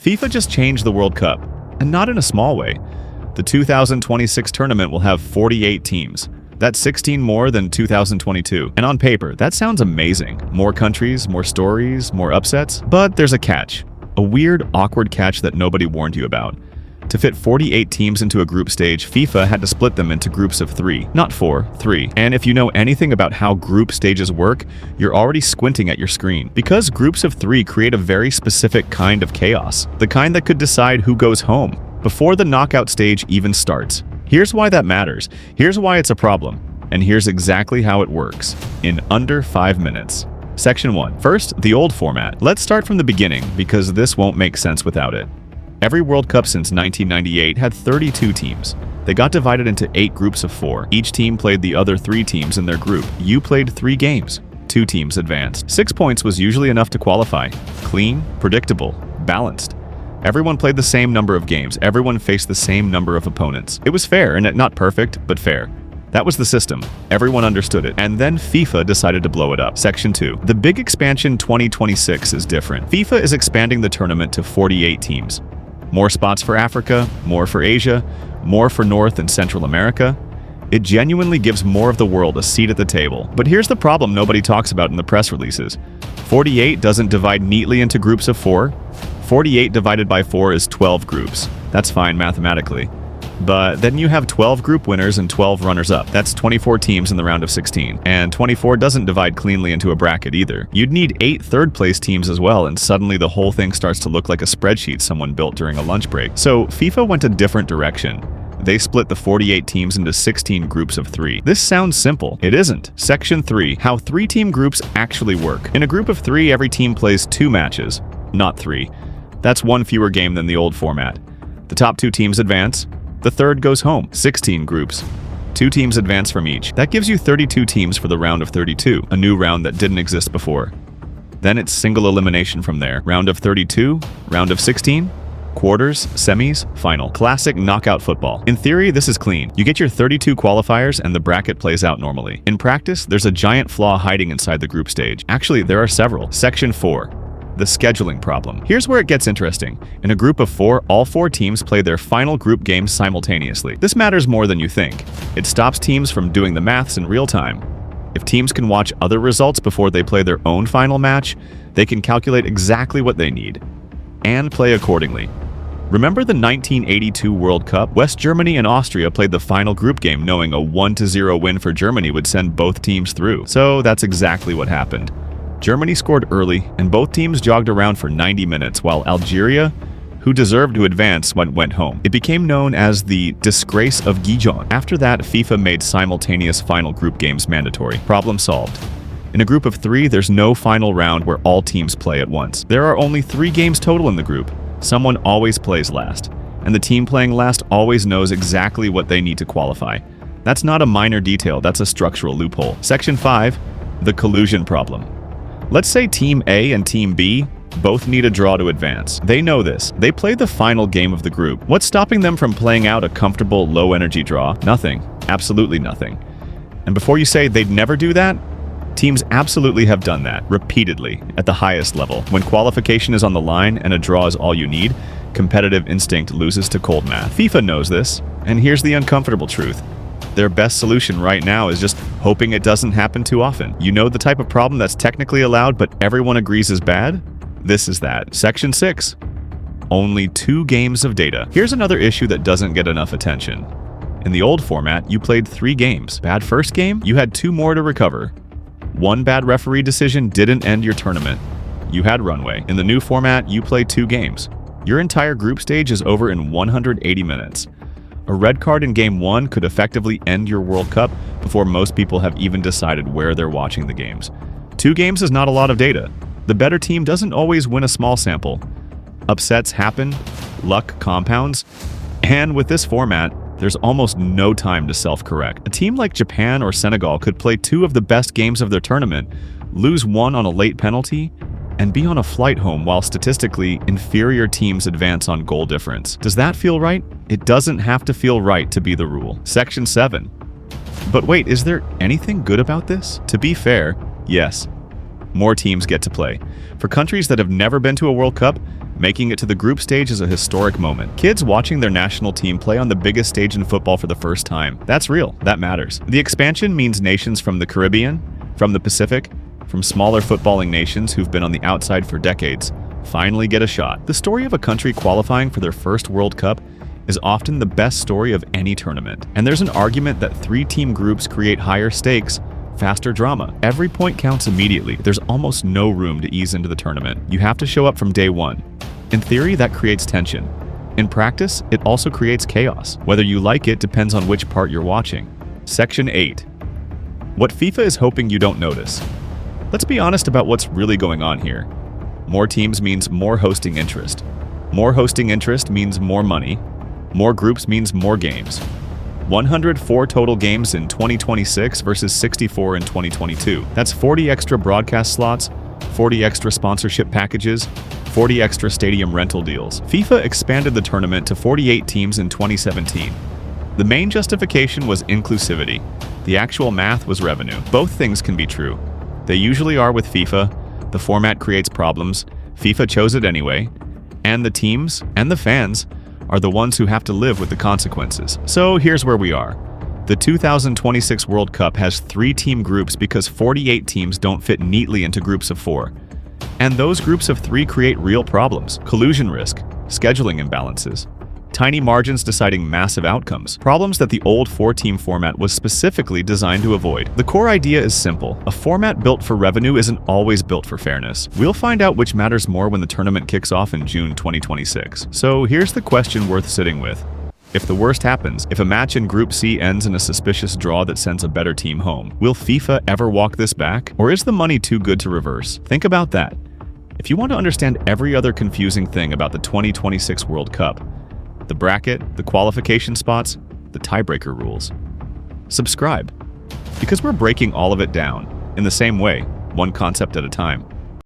FIFA just changed the World Cup, and not in a small way. The 2026 tournament will have 48 teams. That's 16 more than 2022. And on paper, that sounds amazing. More countries, more stories, more upsets. But there's a catch. A weird, awkward catch that nobody warned you about. To fit 48 teams into a group stage, FIFA had to split them into groups of 3. Not 4, 3. And if you know anything about how group stages work, you're already squinting at your screen. Because groups of 3 create a very specific kind of chaos. The kind that could decide who goes home before the knockout stage even starts. Here's why that matters. Here's why it's a problem. And here's exactly how it works. In under 5 minutes. Section 1. First, the old format. Let's start from the beginning, because this won't make sense without it. Every World Cup since 1998 had 32 teams. They got divided into 8 groups of 4. Each team played the other 3 teams in their group. You played 3 games. 2 teams advanced. 6 points was usually enough to qualify. Clean, predictable, balanced. Everyone played the same number of games. Everyone faced the same number of opponents. It was fair, and not perfect, but fair. That was the system. Everyone understood it. And then FIFA decided to blow it up. Section 2. The big expansion 2026 is different. FIFA is expanding the tournament to 48 teams. More spots for Africa, more for Asia, more for North and Central America. It genuinely gives more of the world a seat at the table. But here's the problem nobody talks about in the press releases. 48 doesn't divide neatly into groups of 4. 48 divided by 4 is 12 groups. That's fine mathematically. But then you have 12 group winners and 12 runners-up. That's 24 teams in the round of 16. And 24 doesn't divide cleanly into a bracket either. You'd need 8 third-place teams as well, and suddenly the whole thing starts to look like a spreadsheet someone built during a lunch break. So FIFA went a different direction. They split the 48 teams into 16 groups of 3. This sounds simple. It isn't. Section 3. How 3-team groups actually work. In a group of 3, every team plays 2 matches, not 3. That's 1 fewer game than the old format. The top 2 teams advance. The third goes home. 16 groups. 2 teams advance from each. That gives you 32 teams for the round of 32, a new round that didn't exist before. Then it's single elimination from there. Round of 32, round of 16, quarters, semis, final. Classic knockout football. In theory, this is clean. You get your 32 qualifiers and the bracket plays out normally. In practice, there's a giant flaw hiding inside the group stage. Actually, there are several. Section 4. The scheduling problem. Here's where it gets interesting. In a group of 4, all 4 teams play their final group games simultaneously. This matters more than you think. It stops teams from doing the maths in real time. If teams can watch other results before they play their own final match, they can calculate exactly what they need and play accordingly. Remember the 1982 World Cup? West Germany and Austria played the final group game knowing a 1-0 win for Germany would send both teams through. So that's exactly what happened. Germany scored early, and both teams jogged around for 90 minutes, while Algeria, who deserved to advance, went home. It became known as the Disgrace of Gijón. After that, FIFA made simultaneous final group games mandatory. Problem solved. In a group of 3, there's no final round where all teams play at once. There are only 3 games total in the group. Someone always plays last, and the team playing last always knows exactly what they need to qualify. That's not a minor detail, that's a structural loophole. Section 5. The collusion problem. Let's say Team A and Team B both need a draw to advance. They know this. They play the final game of the group. What's stopping them from playing out a comfortable, low-energy draw? Nothing. Absolutely nothing. And before you say they'd never do that, teams absolutely have done that, repeatedly, at the highest level. When qualification is on the line and a draw is all you need, competitive instinct loses to cold math. FIFA knows this, and here's the uncomfortable truth. Their best solution right now is just hoping it doesn't happen too often. You know the type of problem that's technically allowed but everyone agrees is bad? This is that. Section 6. Only 2 games of data. Here's another issue that doesn't get enough attention. In the old format, you played 3 games. Bad first game? You had 2 more to recover. 1 bad referee decision didn't end your tournament. You had runway. In the new format, you play 2 games. Your entire group stage is over in 180 minutes. A red card in Game 1 could effectively end your World Cup before most people have even decided where they're watching the games. 2 games is not a lot of data. The better team doesn't always win a small sample. Upsets happen, luck compounds, and with this format, there's almost no time to self-correct. A team like Japan or Senegal could play 2 of the best games of their tournament, lose 1 on a late penalty, and be on a flight home while statistically inferior teams advance on goal difference. Does that feel right? It doesn't have to feel right to be the rule. Section 7. But wait, is there anything good about this? To be fair, yes. More teams get to play. For countries that have never been to a World Cup, Making it to the group stage is a historic moment. Kids watching their national team play on the biggest stage in football for the first time. That's real. That matters. The expansion means nations from the Caribbean, from the Pacific, from smaller footballing nations who've been on the outside for decades, finally get a shot. The story of a country qualifying for their first World Cup is often the best story of any tournament. And there's an argument that 3-team groups create higher stakes, faster drama. Every point counts immediately. There's almost no room to ease into the tournament. You have to show up from day one. In theory, that creates tension. In practice, it also creates chaos. Whether you like it depends on which part you're watching. Section 8. What FIFA is hoping you don't notice. Let's be honest about what's really going on here. More teams means more hosting interest. More hosting interest means more money. More groups means more games. 104 total games in 2026 versus 64 in 2022. That's 40 extra broadcast slots, 40 extra sponsorship packages, 40 extra stadium rental deals. FIFA expanded the tournament to 48 teams in 2017. The main justification was inclusivity. The actual math was revenue. Both things can be true. They usually are with FIFA. The format creates problems. FIFA chose it anyway. And the teams and the fans are the ones who have to live with the consequences. So here's where we are. The 2026 World Cup has 3-team groups because 48 teams don't fit neatly into groups of 4. And those groups of 3 create real problems: collusion risk, scheduling imbalances, tiny margins deciding massive outcomes, problems that the old 4-team format was specifically designed to avoid. The core idea is simple. A format built for revenue isn't always built for fairness. We'll find out which matters more when the tournament kicks off in June 2026. So here's the question worth sitting with. If the worst happens, if a match in Group C ends in a suspicious draw that sends a better team home, will FIFA ever walk this back? Or is the money too good to reverse? Think about that. If you want to understand every other confusing thing about the 2026 World Cup, the bracket, the qualification spots, the tiebreaker rules, subscribe, because we're breaking all of it down in the same way, one concept at a time.